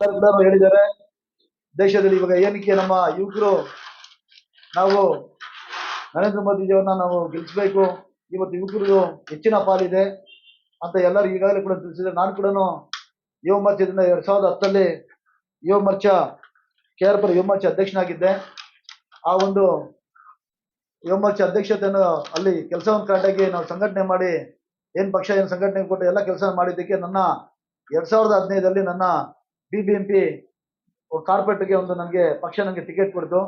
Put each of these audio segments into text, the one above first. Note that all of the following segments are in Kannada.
ಕೂಡ ಹೇಳಿದ್ದಾರೆ. ದೇಶದಲ್ಲಿ ಇವಾಗ ಏನಕ್ಕೆ ನಮ್ಮ ಯುವಕರು ನಾವು ನರೇಂದ್ರ ಮೋದಿಜಿಯವ್ರನ್ನ ನಾವು ಗೆಲ್ಲಿಸಬೇಕು, ಇವತ್ತು ಯುವಕರಿಗೂ ಹೆಚ್ಚಿನ ಪಾಲಿದೆ ಅಂತ ಎಲ್ಲರೂ ಈಗಾಗಲೇ ಕೂಡ ತಿಳಿಸಿದ್ರೆ, ನಾನು ಕೂಡ ಯುವ ಮೋರ್ಚಾದಿಂದ 2010 ಯುವ ಮೋರ್ಚಾ KR ಯುವ ಮೋರ್ಚಾ ಅಧ್ಯಕ್ಷನಾಗಿದ್ದೆ. ಆ ಒಂದು ಯುವ ಮೋರ್ಚಾ ಅಧ್ಯಕ್ಷತೆಯನ್ನು ಅಲ್ಲಿ ಕೆಲಸವನ್ನು ಕರೆಕ್ಟಾಗಿ ನಾವು ಸಂಘಟನೆ ಮಾಡಿ ಏನ್ ಪಕ್ಷ ಏನ್ ಸಂಘಟನೆ ಕೊಟ್ಟು ಎಲ್ಲ ಕೆಲಸ ಮಾಡಿದ್ದಕ್ಕೆ ನನ್ನ 2015 ನನ್ನ BBMP ಕಾರ್ಪೊರೇಟ್ಗೆ ಒಂದು ನನಗೆ ಪಕ್ಷ ನನಗೆ ಟಿಕೆಟ್ ಕೊಡ್ತು.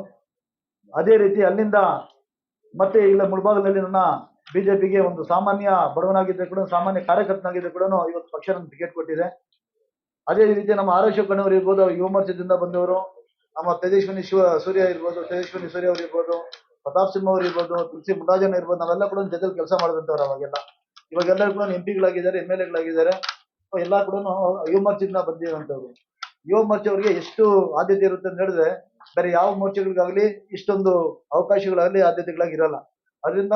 ಅದೇ ರೀತಿ ಅಲ್ಲಿಂದ ಮತ್ತೆ ಇಲ್ಲ ಮುಳಬಾಗಿಲಲ್ಲಿ ನನ್ನ ಬಿಜೆಪಿಗೆ ಒಂದು ಸಾಮಾನ್ಯ ಬಡವನಾಗಿದ್ದರೆ ಕೂಡ ಸಾಮಾನ್ಯ ಕಾರ್ಯಕರ್ತನಾಗಿದ್ದರೆ ಕೂಡ ಇವತ್ತು ಪಕ್ಷ ನನಗೆ ಟಿಕೆಟ್ ಕೊಟ್ಟಿದೆ. ಅದೇ ರೀತಿ ನಮ್ಮ ಆರ್ ಅಶೋಕಣ್ಣವರು ಇರ್ಬೋದು, ಯುವ ಮೋರ್ಚಾದಿಂದ ಬಂದವರು, ನಮ್ಮ ತೇಜಸ್ವಿನಿ ಸೂರ್ಯ ಇರ್ಬೋದು, ತೇಜಸ್ವಿನಿ ಸೂರ್ಯ ಅವರು ಇರ್ಬೋದು, ಪ್ರತಾಪ್ ಸಿಂಹ ಅವರು ಇರ್ಬೋದು, ತುಳಸಿ ಮುರಾಜಣ್ಣ ಇರ್ಬೋದು, ನಾವೆಲ್ಲ ಕೂಡ ಜೊತೆಲಿ ಕೆಲಸ ಮಾಡಿದಂಥವ್ರು ಅವಾಗೆಲ್ಲ. ಇವಾಗೆಲ್ಲರೂ ಕೂಡ MP ಗಳಾಗಿದ್ದಾರೆ, MLA ಗಳಾಗಿದ್ದಾರೆ. ಎಲ್ಲ ಕೂಡ ಯುವ ಮೋರ್ಚಾದಿಂದ ಬಂದಿರುವಂಥವ್ರು. ಯುವ ಮೋರ್ಚಾ ಅವರಿಗೆ ಎಷ್ಟು ಆದ್ಯತೆ ಇರುತ್ತೆ ಅಂತ ಹೇಳಿದ್ರೆ ಬೇರೆ ಯಾವ ಮೋರ್ಚಾಗಳಿಗಾಗಲಿ ಇಷ್ಟೊಂದು ಅವಕಾಶಗಳಾಗಲಿ ಆದ್ಯತೆಗಳಾಗಿ ಇರಲ್ಲ. ಅದರಿಂದ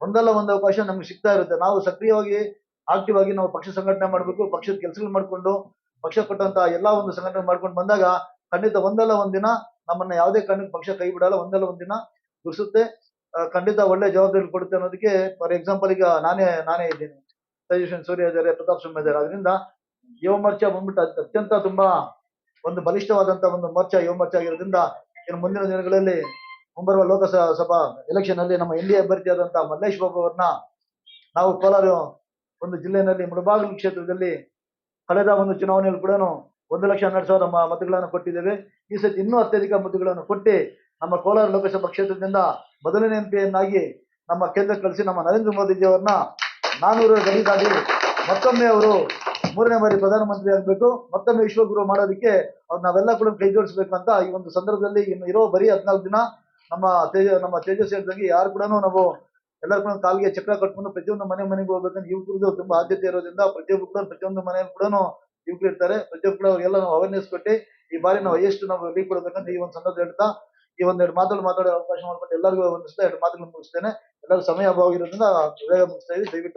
ಒಂದಲ್ಲ ಒಂದು ಅವಕಾಶ ನಮ್ಗೆ ಸಿಗ್ತಾ ಇರುತ್ತೆ. ನಾವು ಸಕ್ರಿಯವಾಗಿ ಆಕ್ಟಿವ್ ಆಗಿ ನಾವು ಪಕ್ಷ ಸಂಘಟನೆ ಮಾಡಬೇಕು, ಪಕ್ಷದ ಕೆಲಸಗಳು ಮಾಡಿಕೊಂಡು ಪಕ್ಷ ಕೊಟ್ಟಂತ ಎಲ್ಲಾ ಒಂದು ಸಂಘಟನೆ ಮಾಡ್ಕೊಂಡು ಬಂದಾಗ ಖಂಡಿತ ಒಂದಲ್ಲ ಒಂದಿನ ನಮ್ಮನ್ನ ಯಾವುದೇ ಕಾರಣಕ್ಕೆ ಪಕ್ಷ ಕೈ ಬಿಡಲ್ಲ, ಒಂದಲ್ಲ ಒಂದಿನ ಗುರ್ಸುತ್ತೆ. ಖಂಡಿತ ಒಳ್ಳೆ ಜವಾಬ್ದಾರಿ ಕೊಡುತ್ತೆ ಅನ್ನೋದಕ್ಕೆ ಫಾರ್ ಎಕ್ಸಾಂಪಲ್ ಈಗ ನಾನೇ ಇದ್ದೀನಿ, ತೇಜಸ್ವಿನಿ ಸೂರ್ಯ ಇದ್ದಾರೆ, ಪ್ರತಾಪ್ ಸಿಂಹ ಇದ್ದಾರೆ. ಅದರಿಂದ ಯುವ ಮೋರ್ಚಾ ಬಂದ್ಬಿಟ್ಟು ಅತ್ಯಂತ ತುಂಬಾ ಒಂದು ಬಲಿಷ್ಠವಾದಂತ ಒಂದು ಮೋರ್ಚಾ ಯುವ ಮೋರ್ಚಾ ಆಗಿರೋದ್ರಿಂದ ಇನ್ನು ಮುಂದಿನ ದಿನಗಳಲ್ಲಿ ಮುಂಬರುವ ಲೋಕಸಭಾ ಎಲೆಕ್ಷನ್ ಅಲ್ಲಿ ನಮ್ಮ NDA ಅಭ್ಯರ್ಥಿಯಾದಂತಹ ಮಲ್ಲೇಶ್ ಬಾಬು ಅವರನ್ನ ನಾವು ಕೋಲಾರ ಒಂದು ಜಿಲ್ಲೆಯಲ್ಲಿ ಮುಳಬಾಗಿಲು ಕ್ಷೇತ್ರದಲ್ಲಿ ಕಳೆದ ಒಂದು ಚುನಾವಣೆಯಲ್ಲಿ ಕೂಡ 1,12,000 ಮತಗಳನ್ನು ಕೊಟ್ಟಿದ್ದೇವೆ. ಈ ಸತಿ ಇನ್ನೂ ಅತ್ಯಧಿಕ ಮತಗಳನ್ನು ಕೊಟ್ಟು ನಮ್ಮ ಕೋಲಾರ ಲೋಕಸಭಾ ಕ್ಷೇತ್ರದಿಂದ ಮೊದಲನೇ MP ನಮ್ಮ ಕೇಂದ್ರಕ್ಕೆ ಕಳಿಸಿ ನಮ್ಮ ನರೇಂದ್ರ ಮೋದಿಜಿ ಅವರನ್ನ 400 ಗಡಿ ದಾಟಿ ಮತ್ತೊಮ್ಮೆ ಅವರು 3ನೇ ಬಾರಿ ಪ್ರಧಾನಮಂತ್ರಿ ಆಗಬೇಕು, ಮತ್ತೊಮ್ಮೆ ವಿಶ್ವಗುರು ಮಾಡೋದಕ್ಕೆ ನಾವೆಲ್ಲ ಕೂಡ ಕೈ ಜೋಡಿಸ್ಬೇಕಂತ ಈ ಒಂದು ಸಂದರ್ಭದಲ್ಲಿ ಇನ್ನು ಇರೋ ಬರೀ 14 ದಿನ ನಮ್ಮ ತೇಜಸ್ ಹೇಳಿದಂಗೆ ಯಾರು ಕೂಡ ನಾವು ಎಲ್ಲರೂ ಕೂಡ ಕಾಲಿಗೆ ಚಕ್ರ ಕಟ್ಕೊಂಡು ಪ್ರತಿಯೊಂದು ಮನೆಗೆ ಹೋಗ್ಬೇಕಂತ ಯುವಕರದ್ದು ತುಂಬಾ ಆದ್ಯತೆ ಇರೋದ್ರಿಂದ ಪ್ರತಿಯೊಂದು ಮನೆಯಲ್ಲಿ ಕೂಡ ಯುವಕರು ಇರ್ತಾರೆ. ಪ್ರತಿಯೊಬ್ಬರು ಕೂಡ ಅವ್ರಿಗೆಲ್ಲ ನಾವು ಅವೇರ್ನೆಸ್ ಕೊಟ್ಟು ಈ ಬಾರಿ ನಾವು ಎಷ್ಟು ನಾವು ಲೀಡ್ ಕೊಡ್ಬೇಕಂತ ಈ ಒಂದು ಸಂದರ್ಭ ಹೇಳ್ತಾ ಈ ಒಂದೆರಡು ಮಾತಾಡೋ ಅವಕಾಶ ಮಾಡ್ಕೊಂಡು ಎಲ್ಲರಿಗೂ ಒಂದಿಸ್ತಾ 2 ಮಾತುಗಳನ್ನು ಮುಗಿಸ್ತೇನೆ. ಎಲ್ಲರೂ ಸಮಯ ಅಭಾವ ಇರೋದ್ರಿಂದ ಬೇಗ ಮುಗಿಸ್ತಾ ಇದ್ದೀವಿ. ದಯವಿಟ್ಟು